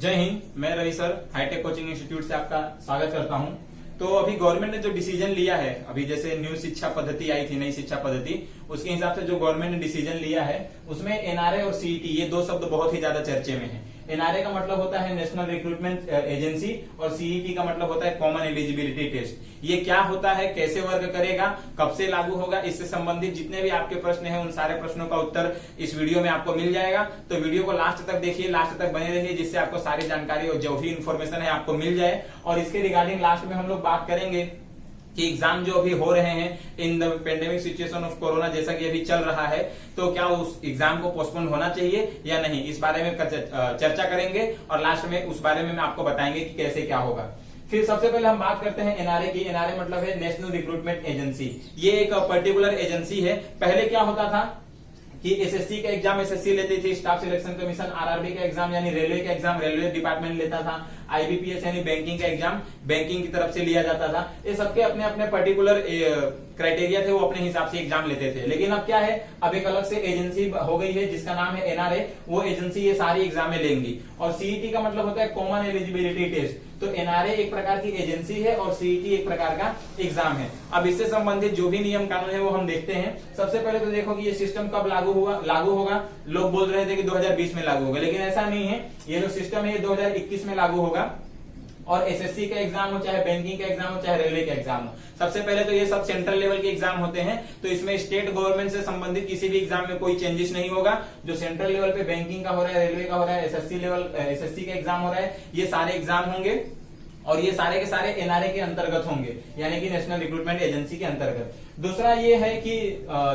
जय हिंद। मैं Ravi sir hi tech coaching institute से आपका स्वागत करता हूं। तो अभी गवर्नमेंट ने जो डिसीजन लिया है, अभी जैसे न्यू शिक्षा पद्धति आई थी, नई शिक्षा पद्धति, उसके हिसाब से जो गवर्नमेंट ने डिसीजन लिया है उसमें एनआरए और सीईटी ये दो शब्द बहुत ही ज्यादा चर्चे में है। एनआरए का मतलब होता है नेशनल रिक्रूटमेंट एजेंसी और सीईटी का मतलब होता है कॉमन एलिजिबिलिटी टेस्ट। ये क्या होता है, कैसे वर्क करेगा, कब से लागू होगा, इससे संबंधित जितने भी आपके प्रश्न हैं उन सारे प्रश्नों का उत्तर इस वीडियो में आपको मिल जाएगा। तो वीडियो को लास्ट तक देखिए, लास्ट तक बने रहिए, जिससे आपको सारी जानकारी और जो भी इन्फॉर्मेशन है आपको मिल जाए। और इसके रिगार्डिंग लास्ट में हम लोग बात करेंगे कि एग्जाम जो अभी हो रहे हैं in the pandemic situation of corona, जैसा कि अभी चल रहा है, तो क्या उस एग्जाम को पोस्टपोन होना चाहिए या नहीं, इस बारे में चर्चा करेंगे और लास्ट में उस बारे में आपको बताएंगे कि कैसे क्या होगा। फिर सबसे पहले हम बात करते हैं एनआरए की। एनआरए मतलब है नेशनल रिक्रूटमेंट एजेंसी। ये एक पर्टिकुलर एजेंसी है। पहले क्या होता था कि एसएससी का एग्जाम एसएससी लेती थी, स्टाफ सिलेक्शन कमीशन आरआरबी का एग्जाम यानी रेलवे का एग्जाम रेलवे डिपार्टमेंट लेता था, आईबीपीएस यानी बैंकिंग का एग्जाम बैंकिंग की तरफ से लिया जाता था। ये सबके अपने अपने पर्टिकुलर क्राइटेरिया थे, वो अपने हिसाब से एग्जाम लेते थे। लेकिन अब क्या है, अब एक अलग से एजेंसी हो गई है जिसका नाम है एनआरए। वो एजेंसी ये सारी एग्जामें लेंगी। और सीईटी का मतलब होता है कॉमन एलिजिबिलिटी टेस्ट। तो एनआरए एक प्रकार की एजेंसी है और सीईटी एक प्रकार का एग्जाम है। अब इससे संबंधित जो भी नियम कानून है वो हम देखते हैं। सबसे पहले तो देखो कि ये सिस्टम कब लागू होगा। लोग बोल रहे थे कि 2020 में लागू होगा, लेकिन ऐसा नहीं है। ये जो सिस्टम है ये 2021 में लागू होगा। और एसएससी का एग्जाम हो, चाहे बैंकिंग का एग्जाम हो, चाहे रेलवे का एग्जाम हो, सबसे पहले तो ये सब सेंट्रल लेवल के एग्जाम होते हैं। तो इसमें स्टेट गवर्नमेंट से संबंधित किसी भी एग्जाम में कोई चेंजेस नहीं होगा। जो सेंट्रल लेवल पे बैंकिंग का हो रहा है, रेलवे का हो रहा है, एसएससी का एग्जाम हो रहा है, ये सारे एग्जाम होंगे और ये सारे के सारे एनआरए के अंतर्गत होंगे, यानी कि नेशनल रिक्रूटमेंट एजेंसी के अंतर्गत। दूसरा ये है कि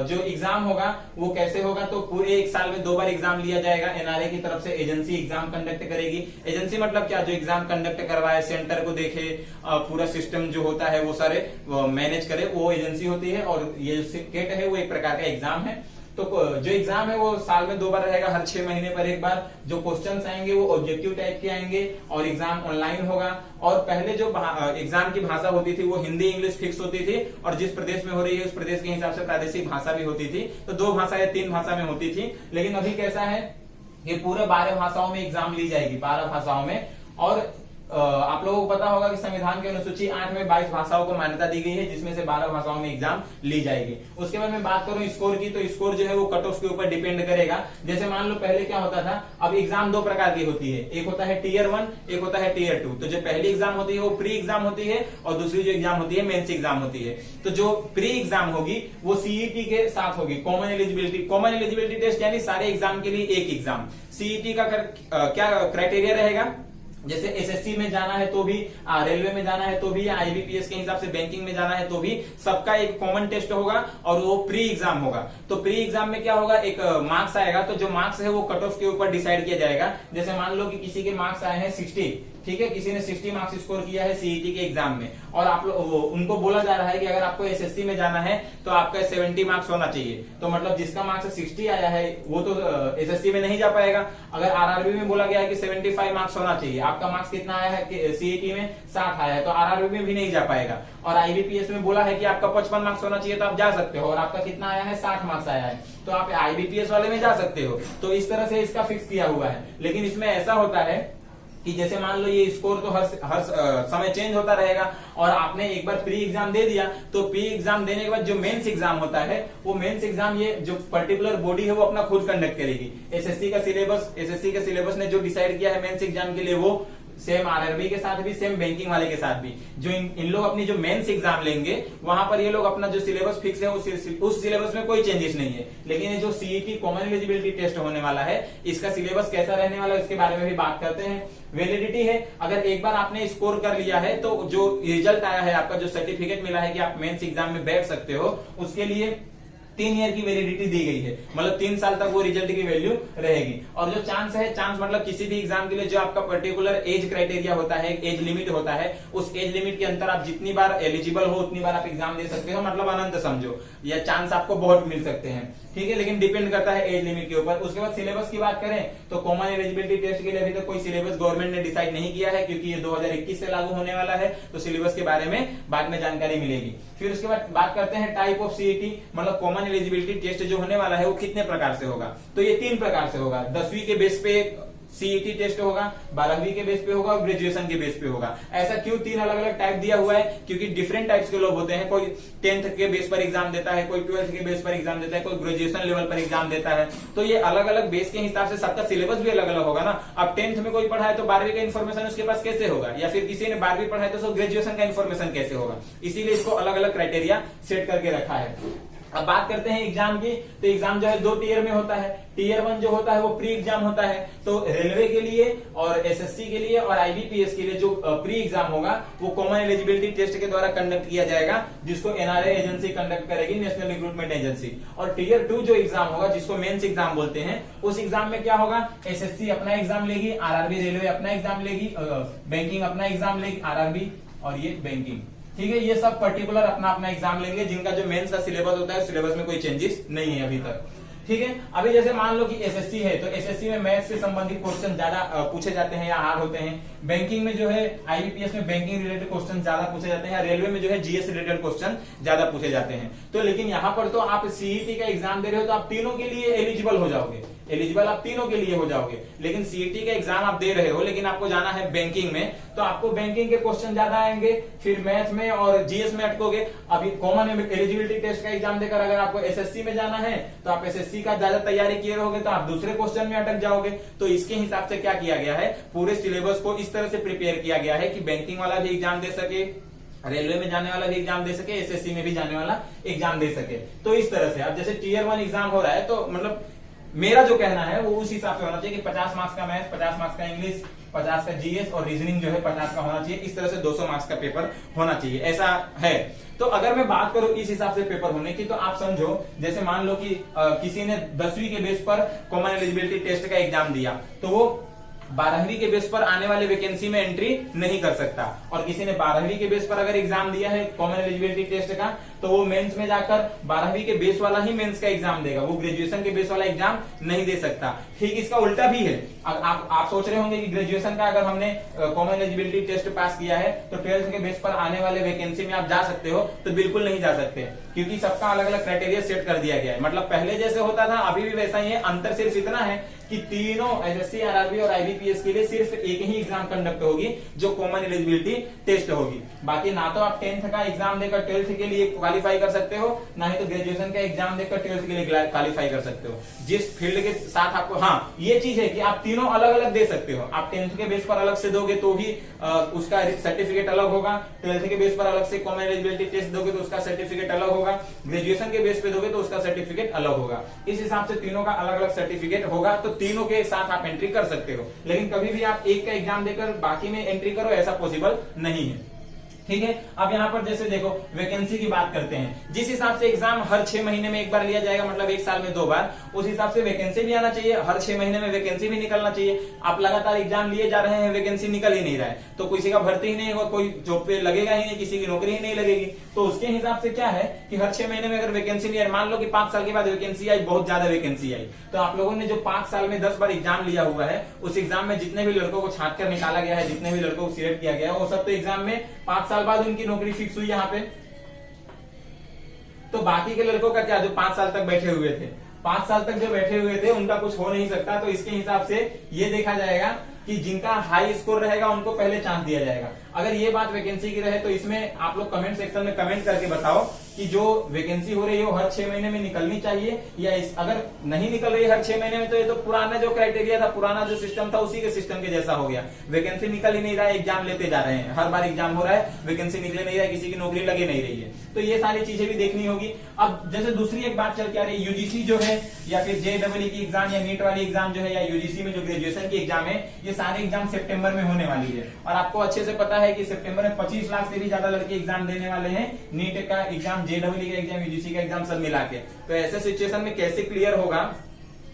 जो एग्जाम होगा वो कैसे होगा, तो पूरे एक साल में 2 बार एग्जाम लिया जाएगा। एनआरए की तरफ से एजेंसी एग्जाम कंडक्ट करेगी। एजेंसी मतलब क्या, जो एग्जाम कंडक्ट करवाए, सेंटर को देखे, पूरा सिस्टम जो होता है वो सारे मैनेज करे, वो एजेंसी होती है। और ये केट है वो एक प्रकार का एग्जाम है। तो जो एग्जाम है वो साल में 2 बार रहेगा, हर 6 महीने पर एक बार। जो क्वेश्चंस आएंगे वो ऑब्जेक्टिव टाइप के आएंगे और एग्जाम ऑनलाइन होगा। और पहले जो एग्जाम की भाषा होती थी वो हिंदी इंग्लिश फिक्स होती थी, और जिस प्रदेश में हो रही है उस प्रदेश के हिसाब से प्रादेशिक भाषा भी होती थी। तो 2 भाषा या 3 भाषा में होती थी। लेकिन अभी कैसा है, ये पूरे 12 भाषाओं में एग्जाम ली जाएगी, 12 भाषाओं में। और आप लोगों को पता होगा कि संविधान के अनुसूची 8 में 22 भाषाओं को मान्यता दी गई है, जिसमें से 12 भाषाओं में एग्जाम ली जाएगी। उसके बाद मैं बात करूं स्कोर की, तो स्कोर जो है वो कट ऑफ के ऊपर डिपेंड करेगा। जैसे मान लो पहले क्या होता था, अब एग्जाम 2 प्रकार की होती है, एक होता है टीयर 1, एक होता है टीयर 2। तो जो पहली एग्जाम होती है वो प्री एग्जाम होती है और दूसरी जो एग्जाम होती है मेंस एग्जाम होती है। तो जो प्री एग्जाम होगी वो सीईटी के साथ होगी, कॉमन एलिजिबिलिटी टेस्ट, यानी सारे एग्जाम के लिए एक एग्जाम। सीईटी का क्या क्राइटेरिया रहेगा, जैसे एसएससी में जाना है तो भी, रेलवे में जाना है तो भी, या आईबीपीएस के हिसाब से बैंकिंग में जाना है तो भी, सबका एक कॉमन टेस्ट होगा और वो प्री एग्जाम होगा। तो प्री एग्जाम में क्या होगा, एक मार्क्स आएगा, तो जो मार्क्स है वो कट ऑफ के ऊपर डिसाइड किया जाएगा। जैसे मान लो कि किसी के मार्क्स आए हैं 60, ठीक है, किसी ने 60 मार्क्स स्कोर किया है सीईटी के एग्जाम में, और आप उनको बोला जा रहा है कि अगर आपको एसएससी में जाना है तो आपका 70 मार्क्स होना चाहिए। तो मतलब जिसका मार्क्स 60 आया है वो तो एसएससी में नहीं जा पाएगा। अगर आरआरबी में बोला गया है कि 75 मार्क्स होना चाहिए, आपका मार्क्स कितना आया है सीईटी में 60 आया है, तो आरआरबी में भी नहीं जा पाएगा। और आईबीपीएस में बोला है कि आपका 55 मार्क्स होना चाहिए, तो आप जा सकते हो, और आपका कितना आया है 60 मार्क्स आया है, तो आप आईबीपीएस वाले में जा सकते हो। तो इस तरह से इसका फिक्स किया हुआ है। लेकिन इसमें ऐसा होता है कि जैसे मान लो ये स्कोर तो हर समय चेंज होता रहेगा, और आपने एक बार प्री एग्जाम दे दिया, तो प्री एग्जाम देने के बाद जो मेंस एग्जाम होता है वो मेंस एग्जाम ये जो पर्टिकुलर बॉडी है वो अपना खुद कंडक्ट करेगी। एसएससी के सिलेबस ने जो डिसाइड किया है मेंस एग्जाम के लिए, वो सेम आरआरबी के साथ भी, सेम बैंकिंग वाले के साथ भी। जो इन लोग अपनी जो मेंस एग्जाम लेंगे वहां पर ये लोग अपना जो सिलेबस फिक्स है उस सिलेबस में कोई चेंजेस नहीं है। लेकिन ये जो सीईटी कॉमन एलिजिबिलिटी टेस्ट होने वाला है, इसका सिलेबस कैसा रहने वाला है इसके बारे में भी बात करते हैं। वैलिडिटी है, अगर एक बार आपने स्कोर कर लिया है तो जो रिजल्ट आया है, आपका जो सर्टिफिकेट मिला है कि आप मेंस एग्जाम में बैठ सकते हो, उसके लिए 3 ईयर की वैलिडिटी दी गई है। मतलब 3 साल तक वो रिजल्ट की वैल्यू रहेगी। और जो चांस है, चांस मतलब किसी भी एग्जाम के लिए जो आपका पर्टिकुलर एज क्राइटेरिया होता है, एज लिमिट होता है, उस एज लिमिट के अंदर आप जितनी बार एलिजिबल हो उतनी बार आप एग्जाम दे सकते हो। मतलब अनंत समझो, या चांस आपको बहुत मिल सकते हैं, ठीक है, लेकिन डिपेंड करता है एज लिमिट के ऊपर। उसके बाद सिलेबस की बात करें तो कॉमन एलिजिबिलिटी टेस्ट के लिए अभी तक कोई सिलेबस गवर्नमेंट ने डिसाइड नहीं किया है, क्योंकि ये 2021 से लागू होने वाला है। तो सिलेबस के बारे में बाद में जानकारी मिलेगी। फिर उसके बाद बात करते हैं टाइप ऑफ सीईटी, मतलब कॉमन एलिजिबिलिटी टेस्ट जो होने वाला है वो कितने प्रकार से होगा। तो ये 3 प्रकार से होगा। 10वीं के बेस पे सीईटी टेस्ट होगा, 12वीं के बेस पे होगा और ग्रेजुएशन के बेस पे होगा। ऐसा क्यों 3 अलग अलग टाइप दिया हुआ है? क्योंकि डिफरेंट टाइप्स के लोग होते हैं, कोई 10th के बेस पर एग्जाम देता है, कोई 12th के बेस पर एग्जाम देता है, कोई ग्रेजुएशन लेवल पर एग्जाम देता है। तो ये अलग अलग बेस के हिसाब से सबका सिलेबस भी अलग अलग होगा ना। अब 10th में कोई पढ़ा है तो 12वीं का इन्फॉर्मेशन उसके पास कैसे होगा, या फिर किसी ने 12वीं पढ़ा है तो उसको ग्रेजुएशन का इन्फॉर्मेशन कैसे होगा। इसीलिए इसको अलग अलग क्राइटेरिया सेट करके रखा है। अब बात करते हैं एग्जाम की, तो एग्जाम जो है 2 टीयर में होता है। टीयर 1 जो होता है वो प्री एग्जाम होता है, तो रेलवे के लिए और एसएससी के लिए और आईबीपीएस के लिए जो प्री एग्जाम होगा वो कॉमन एलिजिबिलिटी टेस्ट के द्वारा कंडक्ट किया जाएगा, जिसको एनआरए एजेंसी कंडक्ट करेगी, नेशनल रिक्रूटमेंट एजेंसी। और टीयर 2 जो एग्जाम होगा, जिसको मेंस एग्जाम बोलते हैं, उस एग्जाम में क्या होगा, एसएससी अपना एग्जाम लेगी, आरआरबी रेलवे अपना एग्जाम लेगी, बैंकिंग अपना एग्जाम लेगी, आरआरबी और ये बैंकिंग, ठीक है। ये सब पर्टिकुलर अपना अपना एग्जाम लेंगे, जिनका जो मेंस का सिलेबस होता है, सिलेबस में कोई चेंजेस नहीं है अभी तक, ठीक है। अभी जैसे मान लो कि एसएससी है, तो एसएससी में मैथ्स से संबंधित क्वेश्चन ज्यादा पूछे जाते हैं या हार्ड होते हैं। बैंकिंग में जो है, आईबीपीएस में बैंकिंग रिलेटेड क्वेश्चन ज्यादा पूछे जाते हैं, रेलवे में जो है जीएस रिलेटेड क्वेश्चन ज्यादा पूछे जाते हैं। तो लेकिन यहाँ पर तो आप सीईटी का एग्जाम दे रहे हो तो आप तीनों के लिए एलिजिबल हो जाओगे, एलिजिबल आप तीनों के लिए हो जाओगे। लेकिन सीईटी का एग्जाम आप दे रहे हो, लेकिन आपको जाना है बैंकिंग में, तो आपको बैंकिंग के क्वेश्चन ज्यादा आएंगे, फिर मैथ में और जीएस में अटकोगे। अभी कॉमन एलिजिबिलिटी टेस्ट का एग्जाम देकर अगर आपको एसएससी में जाना है, तो आप एसएससी का ज्यादा तैयारी किए रहोगे तो आप दूसरे क्वेश्चन में अटक जाओगे। तो इसके हिसाब से क्या किया गया है, पूरे सिलेबस को इस तरह से प्रिपेयर किया गया है कि बैंकिंग वाला भी एग्जाम दे सके, रेलवे में जाने वाला भी एग्जाम दे सके, एसएससी में भी जाने वाला एग्जाम दे सके। तो इस तरह से अब जैसे टीयर 1 एग्जाम हो रहा है, तो मतलब मेरा जो कहना है वो उस हिसाब से होना चाहिए कि 50 मार्क्स का मैथ्स, 50 मार्क्स का इंग्लिश, 50 का जीएस और रीजनिंग जो है 50 का होना चाहिए। इस तरह से 200 मार्क्स का पेपर होना चाहिए, ऐसा है। तो अगर मैं बात करूं इस हिसाब से पेपर होने की, तो आप समझो जैसे मान लो कि किसी ने 10वीं के बेस पर कॉमन एलिजिबिलिटी टेस्ट का एग्जाम दिया, तो वो 12वीं के बेस पर आने वाले वैकेंसी में एंट्री नहीं कर सकता। और किसी ने 12वीं के बेस पर अगर एग्जाम दिया है कॉमन एलिजिबिलिटी टेस्ट का, तो वो मेंस में जाकर 12वीं के बेस वाला ही मेंस का एग्जाम देगा, वो ग्रेजुएशन के बेस वाला एग्जाम नहीं दे सकता। ठीक इसका उल्टा भी है। आप सोच रहे होंगे कि ग्रेजुएशन का अगर हमने कॉमन एलिजिबिलिटी टेस्ट पास किया है तो 12th के बेस पर आने वाले वैकेंसी में आप जा सकते हो, तो बिल्कुल नहीं जा सकते, क्योंकि सबका अलग अलग क्राइटेरिया सेट कर दिया गया है। मतलब पहले जैसे होता था अभी भी वैसा ही है, अंतर सिर्फ इतना है कि तीनों एसएससी, आरआरबी और आईबीपीएस के लिए सिर्फ एक ही एग्जाम कंडक्ट होगी, जो कॉमन एलिजिबिलिटी टेस्ट होगी। बाकी ना तो आप 10th का एग्जाम देकर 12th के लिए क्वालिफाई कर सकते हो, ना ही तो ग्रेजुएशन का एग्जाम देकर 12th के लिए क्वालिफाई कर सकते हो। जिस फील्ड के साथ आपको, हाँ ये चीज है कि आप तीनों अलग अलग दे सकते हो। आप 10th के बेस पर अलग से दोगे तो भी उसका सर्टिफिकेट अलग होगा, 12th के बेस पर अलग से कॉमन एलिजिबिलिटी टेस्ट दोगे तो उसका सर्टिफिकेट अलग होगा, ग्रेजुएशन के बेस पे दोगे तो उसका सर्टिफिकेट अलग होगा। इस हिसाब से तीनों का अलग अलग सर्टिफिकेट होगा, तो तीनों के साथ आप एंट्री कर सकते हो। लेकिन कभी भी आप एक का एग्जाम देकर बाकी में एंट्री करो, ऐसा पॉसिबल नहीं है। ठीक है। अब यहाँ पर जैसे देखो वैकेंसी की बात करते हैं, जिस हिसाब से एग्जाम हर 6 महीने में एक बार लिया जाएगा, मतलब एक साल में 2 बार, उस हिसाब से वैकेंसी भी आना चाहिए। हर 6 महीने में वैकेंसी भी निकलना चाहिए। आप लगातार एग्जाम लिए जा रहे हैं, वैकेंसी निकल ही नहीं रहा है, तो किसी का भर्ती ही नहीं होगा, कोई जॉब पे लगेगा ही नहीं, किसी की नौकरी ही नहीं लगेगी। तो उसके हिसाब से क्या है कि हर 6 महीने में अगर वैकेंसी नहीं आई, मान लो कि 5 साल के बाद वैकेंसी आई, बहुत ज्यादा वैकेंसी आई, तो आप लोगों ने जो 5 साल में 10 बार एग्जाम लिया हुआ है, उस एग्जाम में जितने भी लड़कों को छांट कर निकाला गया है, जितने भी लड़कों को सिलेक्ट किया गया है, वो सब तो एग्जाम में 5 साल बाद उनकी नौकरी फिक्स हुई यहाँ पे। तो बाकी के लड़कों का क्या, जो 5 साल तक बैठे हुए थे, 5 साल तक जो बैठे हुए थे, उनका कुछ हो नहीं सकता। तो इसके हिसाब से ये देखा जाएगा कि जिनका हाई स्कोर रहेगा उनको पहले चांस दिया जाएगा। अगर ये बात वैकेंसी की रहे तो इसमें आप लोग कमेंट सेक्शन में कमेंट करके बताओ कि जो वैकेंसी हो रही है वो हर 6 महीने में निकलनी चाहिए, या अगर नहीं निकल रही है हर 6 महीने में, तो ये तो पुराना जो क्राइटेरिया था, पुराना जो सिस्टम था, उसी के सिस्टम के जैसा हो गया। वैकेंसी निकल ही नहीं रहा है, एग्जाम लेते जा रहे हैं, हर बार एग्जाम हो रहा है, वैकेंसी निकले नहीं रहा है, किसी की नौकरी लगे नहीं रही है। तो ये सारी चीजें भी देखनी होगी। अब जैसे दूसरी एक बात चल के आ रही है, यूजीसी जो है या फिर जेईई की एग्जाम या नीट वाली एग्जाम जो है, या यूजीसी में जो ग्रेजुएशन की एग्जाम है, ये सारे एग्जाम सितंबर में होने वाली है। और आपको अच्छे से पता है कि सितंबर में 25 लाख से भी ज्यादा लड़के एग्जाम देने वाले हैं, नीट का एग्जाम, जेईई का एग्जाम, यूजीसी का एग्जाम सब मिला के। तो ऐसे सिचुएशन में कैसे क्लियर होगा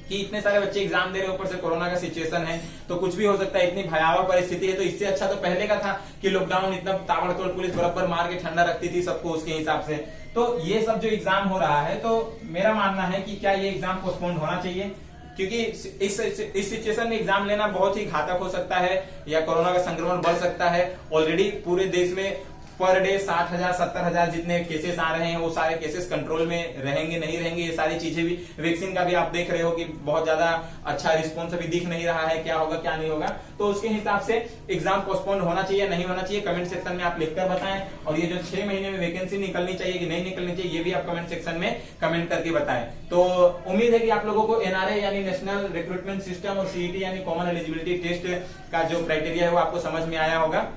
कि इतने सारे बच्चे एग्जाम दे रहे हैं, ऊपर से कोरोना का सिचुएशन है, तो कुछ भी हो सकता है, इतनी भयावह परिस्थिति है। तो इससे अच्छा तो पहले का था कि लॉकडाउन इतना ताबड़तोड़, पुलिस बराबर मार के ठंडा रखती थी सबको उसके हिसाब से। तो ये सब जो एग्जाम हो रहा है, तो मेरा मानना है कि क्या ये एग्जाम पोस्टपोन होना चाहिए, क्योंकि इस सिचुएशन में एग्जाम लेना बहुत ही घातक हो सकता है, या कोरोना का संक्रमण बढ़ सकता है। ऑलरेडी पूरे देश में पर डे 60,000 70,000 जितने केसेस आ रहे हैं वो सारे केसेस कंट्रोल में रहेंगे नहीं रहेंगे, ये सारी चीजें भी, वैक्सीन का भी आप देख रहे हो कि बहुत ज्यादा अच्छा रिस्पॉन्स अभी दिख नहीं रहा है, क्या होगा क्या नहीं होगा। तो उसके हिसाब से एग्जाम पोस्टपोन होना चाहिए नहीं होना चाहिए, कमेंट सेक्शन में आप लिखकर बताएं। और ये जो 6 महीने में वैकेंसी निकलनी चाहिए कि नहीं निकलनी चाहिए, ये भी आप कमेंट सेक्शन में कमेंट करके बताएं। तो उम्मीद है कि आप लोगों को एनआरए यानी नेशनल रिक्रूटमेंट सिस्टम और सीईटी यानी कॉमन एलिजिबिलिटी टेस्ट का जो क्राइटेरिया है वो आपको समझ में आया होगा।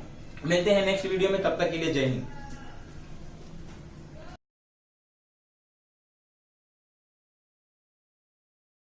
मिलते हैं नेक्स्ट वीडियो में, तब तक के लिए जय हिंद।